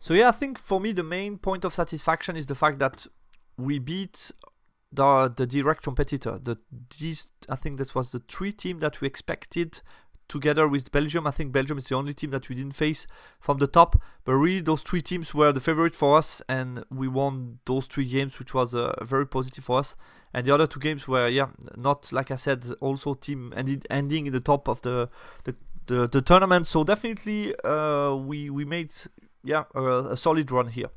So yeah, I think for me the main point of satisfaction is the fact that we beat the direct competitor. I think that was the 3 team that we expected together with Belgium. I think Belgium is the only team that we didn't face from the top, but really those 3 teams were the favorite for us, and we won those 3 games, which was very positive for us. And the other 2 games were, yeah, not, like I said, also team ending in the top of the tournament. So definitely we made, yeah, a solid run here.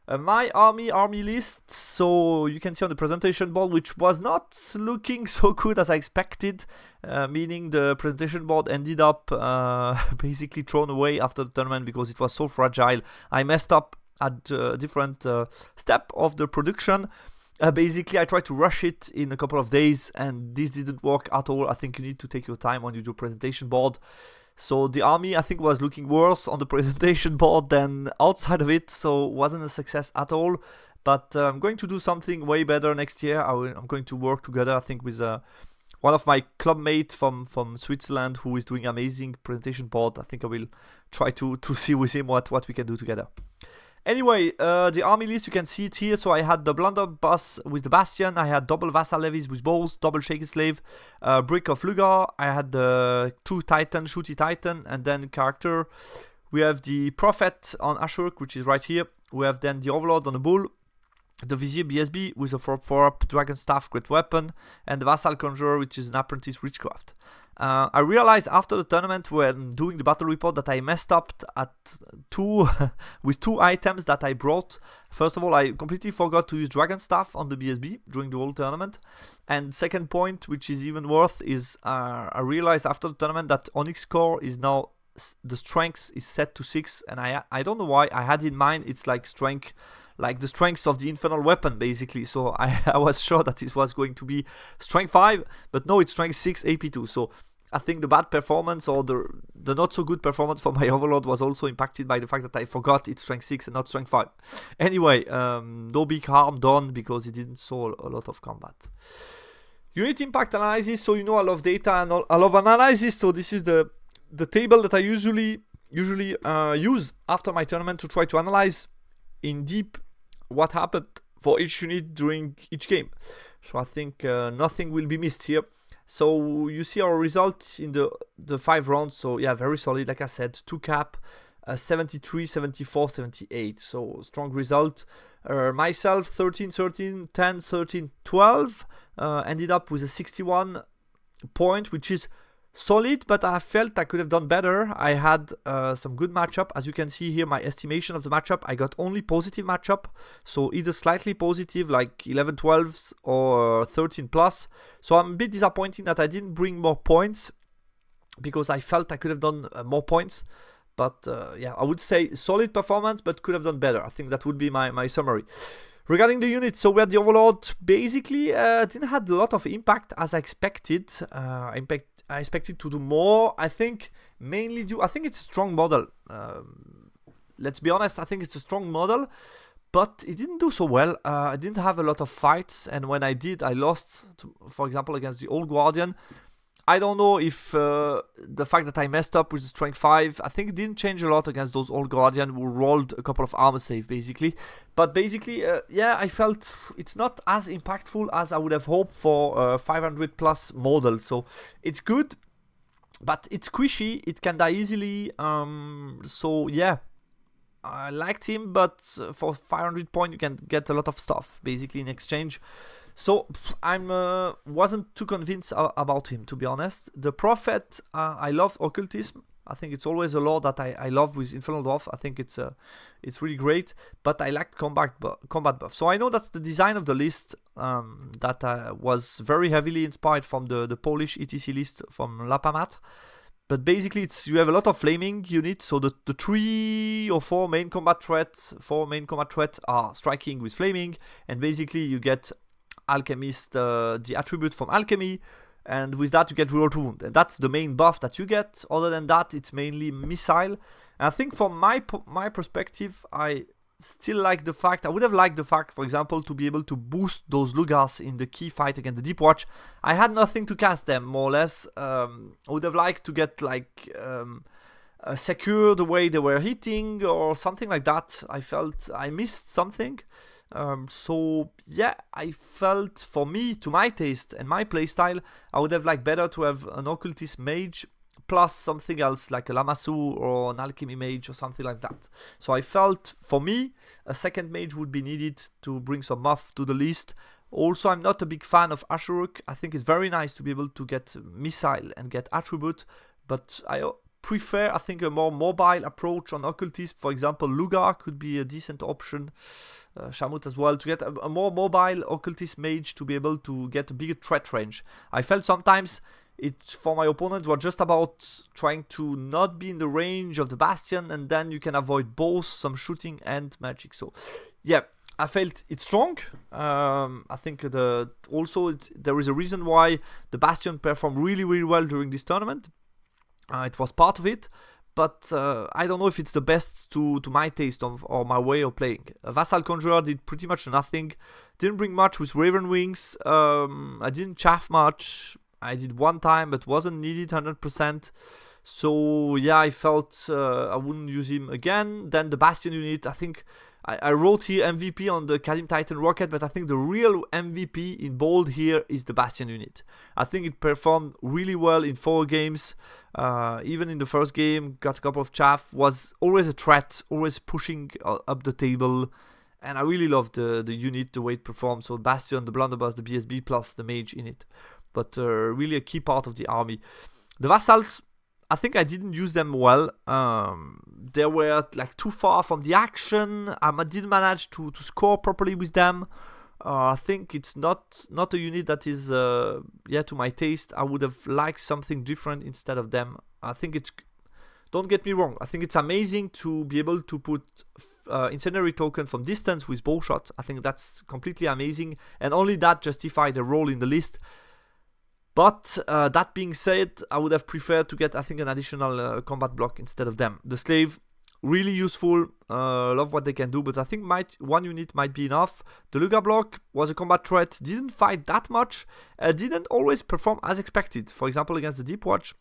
My army list, so you can see on the presentation board, which was not looking so good as I expected, meaning the presentation board ended up basically thrown away after the tournament because it was so fragile. I messed up at a different step of the production. Basically, I tried to rush it in a couple of days, and this didn't work at all. I think you need to take your time when you do presentation board. So the army, I think, was looking worse on the presentation board than outside of it, so wasn't a success at all. But I'm going to do something way better next year. I'm going to work together, I think, with one of my club mates from Switzerland who is doing amazing presentation board. I think I will try to see with him what we can do together. Anyway, the army list, you can see it here. So I had the blunderbuss with the bastion, I had double vassal levies with bows, double shaken slave, brick of Lugar, I had the 2 titan, shooty titan, and then character. We have the prophet on Ashurk, which is right here. We have then the overlord on the bull, the vizier BSB with a 4-4-up dragon staff great weapon, and the vassal conjurer, which is an apprentice witchcraft. I realized after the tournament when doing the battle report that I messed up at with 2 items that I brought. First of all, I completely forgot to use dragon staff on the BSB during the whole tournament. And second point, which is even worse, is I realized after the tournament that Onyx core is now, the strength is set to 6, and I don't know why. I had in mind it's like strength, like the strength of the infernal weapon basically. So I was sure that this was going to be strength 5, but no, it's strength 6 AP2. So I think the bad performance or the not so good performance for my overlord was also impacted by the fact that I forgot it's strength 6 and not strength 5. Anyway, no big harm done because it didn't saw a lot of combat. Unit impact analysis. So you know I love data and I love analysis. So this is the table that I usually use after my tournament to try to analyze in deep what happened for each unit during each game. So I think nothing will be missed here. So you see our results in the 5 rounds. So yeah, very solid. Like I said, 2 cap, 73, 74, 78. So strong result. Myself 13, 13, 10, 13, 12. Ended up with a 61 point, which is solid, but I felt I could have done better. I had some good matchup. As you can see here, my estimation of the matchup, I got only positive matchup. So either slightly positive, like 11 12s or 13 plus. So I'm a bit disappointed that I didn't bring more points because I felt I could have done more points. But yeah, I would say solid performance, but could have done better. I think that would be my summary. Regarding the units, so we had the overlord basically didn't have a lot of impact as I expected. I expected to do more. I think mainly I think it's a strong model. Let's be honest, I think it's a strong model, but it didn't do so well. I didn't have a lot of fights, and when I did, I lost, for example, against the Old Guardian. I don't know if the fact that I messed up with the strength 5, I think it didn't change a lot against those Old Guardian who rolled a couple of armor save basically. But basically, yeah, I felt it's not as impactful as I would have hoped for 500 plus models. So it's good, but it's squishy. It can die easily. So yeah, I liked him, but for 500 points you can get a lot of stuff basically in exchange. So I wasn't too convinced about him, to be honest. The Prophet, I love occultism. I think it's always a lore that I love with Infernal Dwarf. I think it's really great, but I lacked combat buff. So I know that's the design of the list that was very heavily inspired from the Polish ETC list from Lapamat. But basically, you have a lot of flaming units. So the 3 or 4 main combat threats, are striking with flaming, and basically you get Alchemist, the attribute from alchemy, and with that you get reroll wound, and that's the main buff that you get. Other than that, it's mainly missile. And I think from my perspective, I still like the fact, I would have liked the fact, for example, to be able to boost those Lugars in the key fight against the Deep Watch. I had nothing to cast them, more or less. I would have liked to get like secure the way they were hitting or something like that. I felt I missed something. So yeah, I felt for me, to my taste and my playstyle, I would have liked better to have an Occultist Mage plus something else like a Lamassu or an Alchemy Mage or something like that. So I felt, for me, a second mage would be needed to bring some buff to the list. Also, I'm not a big fan of Asheruk. I think it's very nice to be able to get Missile and get Attribute, but I prefer, I think, a more mobile approach on Occultist. For example, Lugar could be a decent option. Shamut as well, to get a more mobile Occultist Mage to be able to get a bigger threat range. I felt sometimes for my opponent were just about trying to not be in the range of the Bastion, and then you can avoid both some shooting and magic. So yeah, I felt it's strong. I think there is a reason why the Bastion performed really well during this tournament. It was part of it, but I don't know if it's the best to my taste or my way of playing. Vassal Conjurer did pretty much nothing. Didn't bring much with Raven Wings. I didn't chaff much. I did one time, but wasn't needed 100%. So yeah, I felt I wouldn't use him again. Then the Bastion unit, I think I wrote here MVP on the Kadim Titan Rocket, but I think the real MVP in bold here is the Bastion unit. I think it performed really well in 4 games. Even in the first game, got a couple of chaff, was always a threat, always pushing up the table. And I really loved the unit, the way it performed. So Bastion, the Blunderbuss, the BSB plus the Mage in it. But really a key part of the army. The Vassals, I think I didn't use them well. They were like too far from the action. I didn't manage to score properly with them. I think it's not a unit that is to my taste. I would have liked something different instead of them. I think it's, don't get me wrong, I think it's amazing to be able to put incendiary token from distance with bowshot. I think that's completely amazing, and only that justified a role in the list. But that being said, I would have preferred to get, I think, an additional combat block instead of them. The Slave, really useful, love what they can do, but I think one unit might be enough. The Lugar block was a combat threat, didn't fight that much, didn't always perform as expected. For example, against the Deep Watch,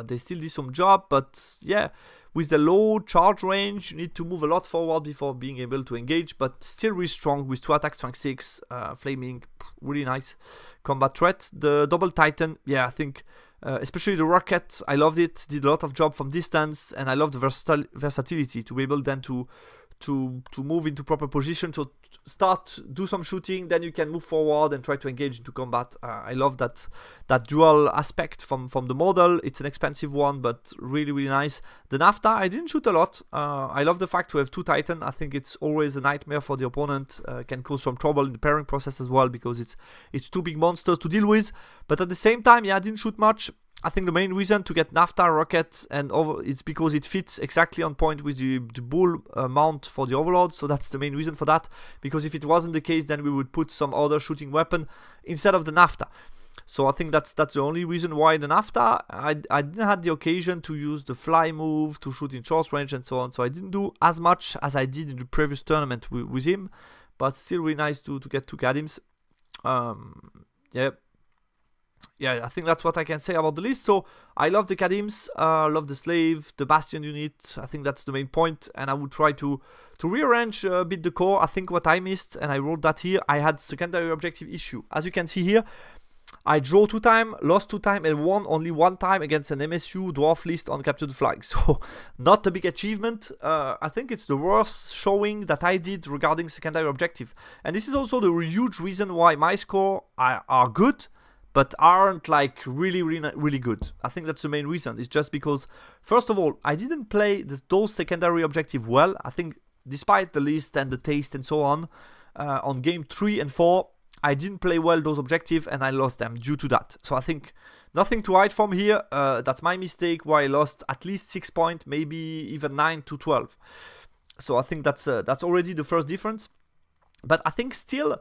they still did some job, but yeah, with the low charge range, you need to move a lot forward before being able to engage, but still really strong with 2 attacks, strength 6, flaming, really nice combat threat. The Double Titan, yeah, I think, especially the Rocket, I loved it, did a lot of job from distance, and I love the versatility to be able then to move into proper position, so do some shooting, then you can move forward and try to engage into combat. I love that dual aspect from the model. It's an expensive one, but really nice. The Nafta, I didn't shoot a lot. I love the fact to have 2 Titan. I think it's always a nightmare for the opponent. Can cause some trouble in the pairing process as well, because it's 2 big monsters to deal with. But at the same time, yeah, I didn't shoot much. I think the main reason to get Nafta, Rocket, and it's because it fits exactly on point with the Bull mount for the Overlord. So that's the main reason for that. Because if it wasn't the case, then we would put some other shooting weapon instead of the Nafta. So I think that's the only reason why the Nafta. I didn't have the occasion to use the fly move to shoot in short range and so on. So I didn't do as much as I did in the previous tournament with him. But still really nice to get 2 Kadims. Yeah, I think that's what I can say about the list. So I love the Kadims, love the Slave, the Bastion unit. I think that's the main point, and I would try to rearrange a bit the core. I think what I missed, and I wrote that here, I had secondary objective issue. As you can see here, I draw 2 times, lost 2 times, and won only 1 time against an MSU dwarf list on Capture the Flag. So not a big achievement. I think it's the worst showing that I did regarding secondary objective. And this is also the huge reason why my score are good, but aren't like really good. I think that's the main reason. It's just because, first of all, I didn't play those secondary objectives well. I think despite the list and the taste and so on game 3 and 4, I didn't play well those objectives and I lost them due to that. So I think nothing to hide from here. That's my mistake why I lost at least 6 points, maybe even 9 to 12. So I think that's already the first difference. But I think still,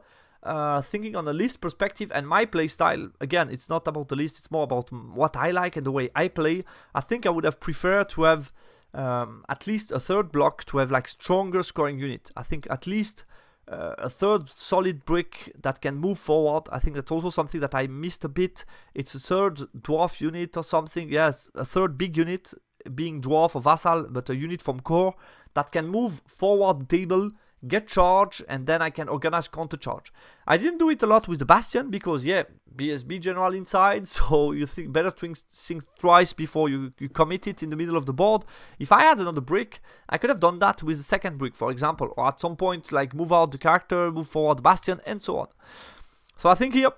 thinking on a list perspective and my play style, again, it's not about the list, it's more about what I like and the way I play. I think I would have preferred to have at least a third block to have like stronger scoring unit. I think at least a third solid brick that can move forward. I think that's also something that I missed a bit. It's a third dwarf unit or something. Yes, a third big unit being dwarf or vassal, but a unit from core that can move forward the table, get charge, and then I can organize counter charge. I didn't do it a lot with the Bastion because, yeah, BSB general inside, so you think better to think twice before you commit it in the middle of the board. If I had another brick, I could have done that with the second brick, for example, or at some point, like, move out the character, move forward the Bastion, and so on. So I think here,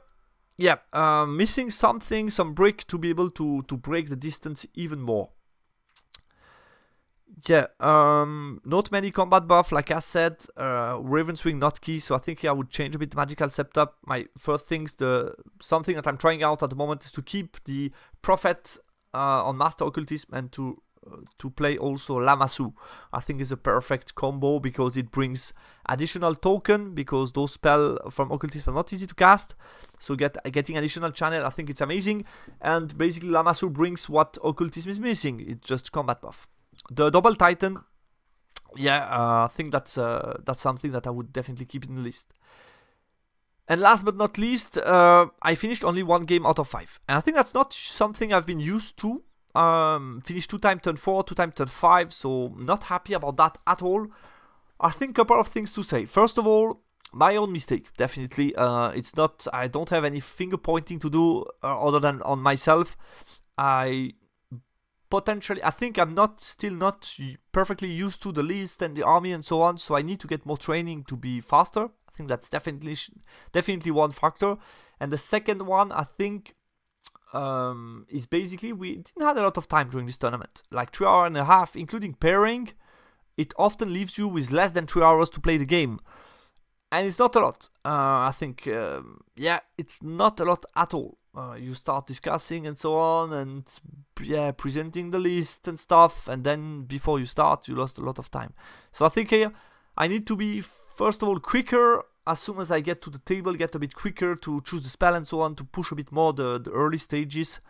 yeah, missing something, some brick to be able to break the distance even more. Yeah, not many combat buff, like I said, Raven Swing not key, so I think I would change a bit the magical setup. My first things, something that I'm trying out at the moment is to keep the Prophet on Master Occultism and to play also Lamassu. I think is a perfect combo because it brings additional token, because those spells from Occultism are not easy to cast, so getting additional channel, I think it's amazing, and basically Lamassu brings what Occultism is missing, it's just combat buff. The Double Titan, yeah, I think that's something that I would definitely keep in the list. And last but not least, I finished only 1 game out of 5. And I think that's not something I've been used to. Finished 2 times turn 4, 2 times turn 5, so not happy about that at all. I think a couple of things to say. First of all, my own mistake, definitely. It's not, I don't have any finger pointing to do other than on myself. I think I'm still not perfectly used to the list and the army and so on, so I need to get more training to be faster. I think that's definitely one factor. And the second one, I think, is basically we didn't have a lot of time during this tournament, like 3 hours and a half, including pairing. It often leaves you with less than 3 hours to play the game, and it's not a lot. I think, yeah, it's not a lot at all. You start discussing and so on, and yeah, presenting the list and stuff, and then before you start, you lost a lot of time. So I think here I need to be, first of all, quicker. As soon as I get to the table, get a bit quicker to choose the spell and so on, to push a bit more the early stages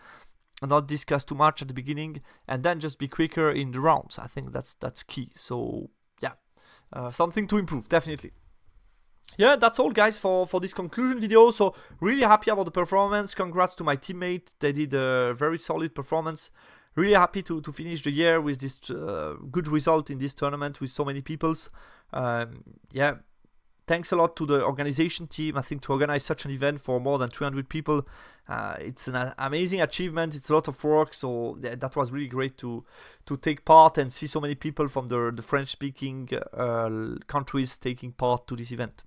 and not discuss too much at the beginning, and then just be quicker in the rounds. I think that's key. So yeah, something to improve, definitely. Yeah, that's all, guys, for this conclusion video. So really happy about the performance. Congrats to my teammate. They did a very solid performance. Really happy to finish the year with this good result in this tournament with so many peoples. Yeah, thanks a lot to the organization team. I think to organize such an event for more than 300 people, it's an amazing achievement. It's a lot of work, so that was really great to take part and see so many people from the French-speaking countries taking part to this event.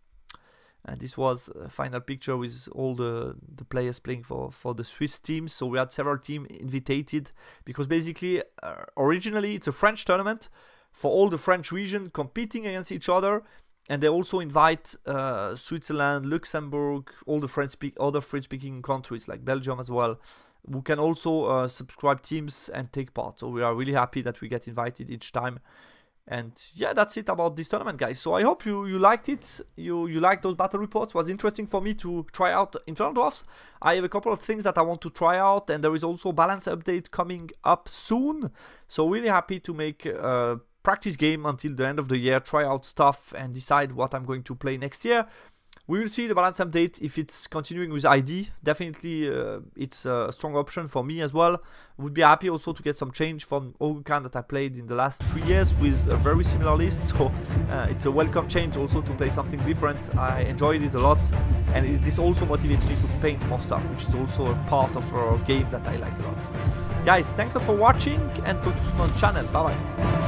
And this was a final picture with all the players playing for the Swiss team. So we had several teams invited, because basically originally it's a French tournament for all the French region competing against each other. And they also invite Switzerland, Luxembourg, all the other French-speaking countries like Belgium as well, who can also subscribe teams and take part. So we are really happy that we get invited each time. And yeah, that's it about this tournament, guys. So I hope you liked it. You liked those battle reports. It was interesting for me to try out Infernal Dwarfs. I have a couple of things that I want to try out, and there is also a balance update coming up soon. So really happy to make a practice game until the end of the year, try out stuff and decide what I'm going to play next year. We will see the balance update if it's continuing with ID. Definitely it's a strong option for me as well. Would be happy also to get some change from Ogukan that I played in the last 3 years with a very similar list. So it's a welcome change also to play something different. I enjoyed it a lot, and this also motivates me to paint more stuff, which is also a part of our game that I like a lot. Guys, thanks a lot for watching, and talk to you on the channel. Bye bye.